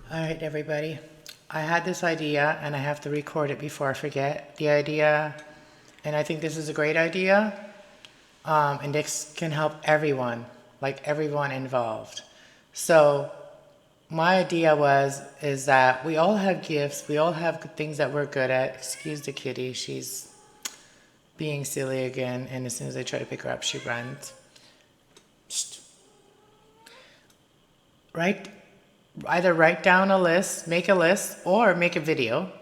All right, everybody. I had this idea and I have to record it before I forget the idea. And I think this is a great idea. And this can help everyone, like everyone involved. So my idea is that we all have gifts. We all have things that we're good at. Excuse the kitty. She's being silly again. And as soon as I try to pick her up, she runs. Right? Either write down a list, make a list, or make a video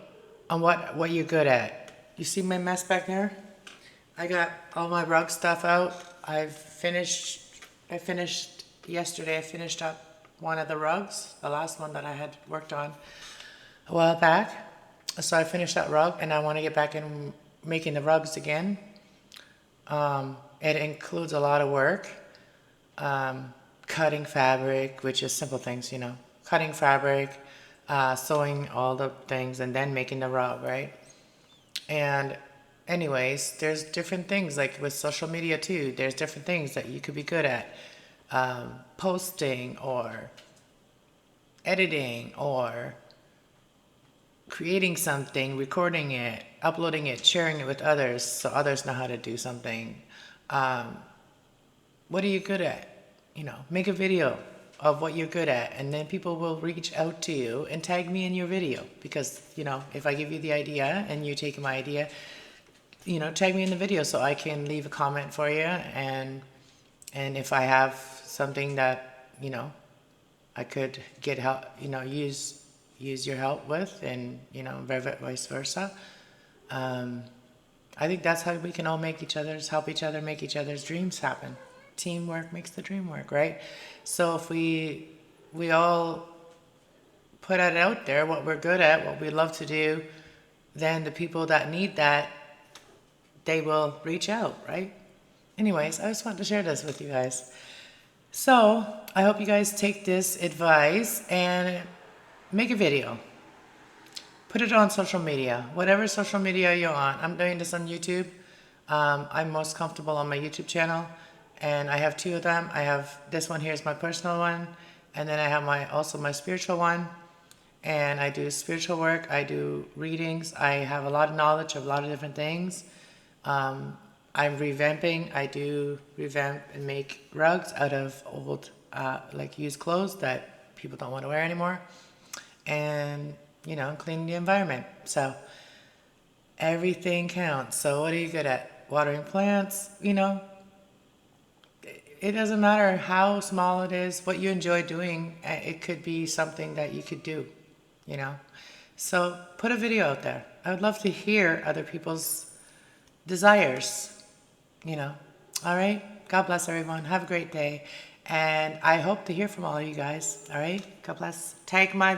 on what you're good at. You see my mess back there? I got all my rug stuff out. I finished yesterday. I finished up one of the rugs, the last one that I had worked on a while back. So I finished that rug, and I want to get back in making the rugs again. It includes a lot of work. Cutting fabric, which is simple things, cutting fabric, sewing all the things, and then making the rug, right? And anyways, there's different things, like with social media too, there's different things that you could be good at. Posting or editing or creating something, recording it, uploading it, sharing it with others so others know how to do something. What are you good at? Make a video of what you're good at, and then people will reach out to you and tag me in your video, because if I give you the idea and you take my idea, tag me in the video so I can leave a comment for you, and if I have something that I could get help, use your help with, and vice versa. I think that's how we can all help each other make each other's dreams happen. Teamwork makes the dream work, right? So if we all put it out there, what we're good at, what we love to do, then the people that need that, they will reach out, right? Anyways, I just wanted to share this with you guys. So I hope you guys take this advice and make a video. Put it on social media, whatever social media you're on. I'm doing this on YouTube. I'm most comfortable on my YouTube channel. And I have two of them. I have this one here is my personal one, and then I have also my spiritual one. And I do spiritual work. I do readings. I have a lot of knowledge of a lot of different things. I'm revamping. I do revamp and make rugs out of old, used clothes that people don't want to wear anymore, and clean the environment. So everything counts. So what are you good at? Watering plants. It doesn't matter how small it is, what you enjoy doing. It could be something that you could do, So put a video out there. I would love to hear other people's desires, All right? God bless everyone. Have a great day. And I hope to hear from all of you guys. All right? God bless. Tag my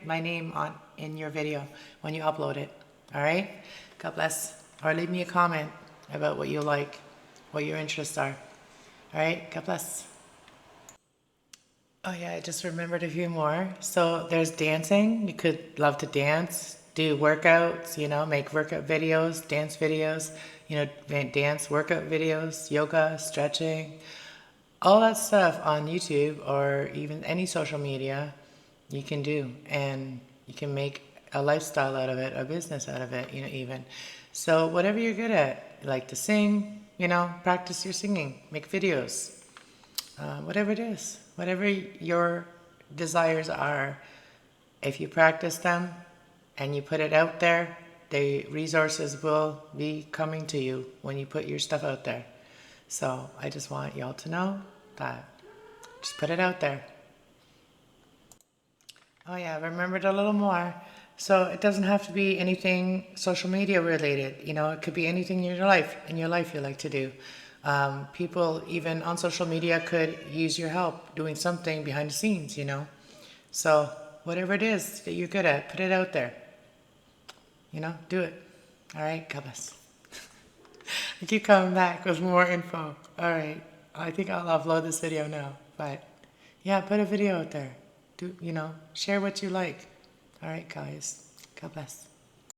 name in your video when you upload it. All right? God bless. Or leave me a comment about what you like, what your interests are. All right, God bless. Oh yeah, I just remembered a few more. So there's dancing. You could love to dance, do workouts, make workout videos, dance videos, dance workout videos, yoga, stretching, all that stuff on YouTube or even any social media you can do. And you can make a lifestyle out of it, a business out of it, even. So whatever you're good at, like to sing, practice your singing, make videos, whatever it is, whatever your desires are, if you practice them and you put it out there, the resources will be coming to you when you put your stuff out there. So I just want y'all to know that. Just put it out there. Oh yeah, I remembered a little more. So it doesn't have to be anything social media related. It could be anything in your life you like to do. People even on social media could use your help doing something behind the scenes, So whatever it is that you're good at, put it out there. Do it. All right, God bless. I keep coming back with more info. All right, I think I'll upload this video now. But yeah, put a video out there. Share what you like. All right, guys. God bless.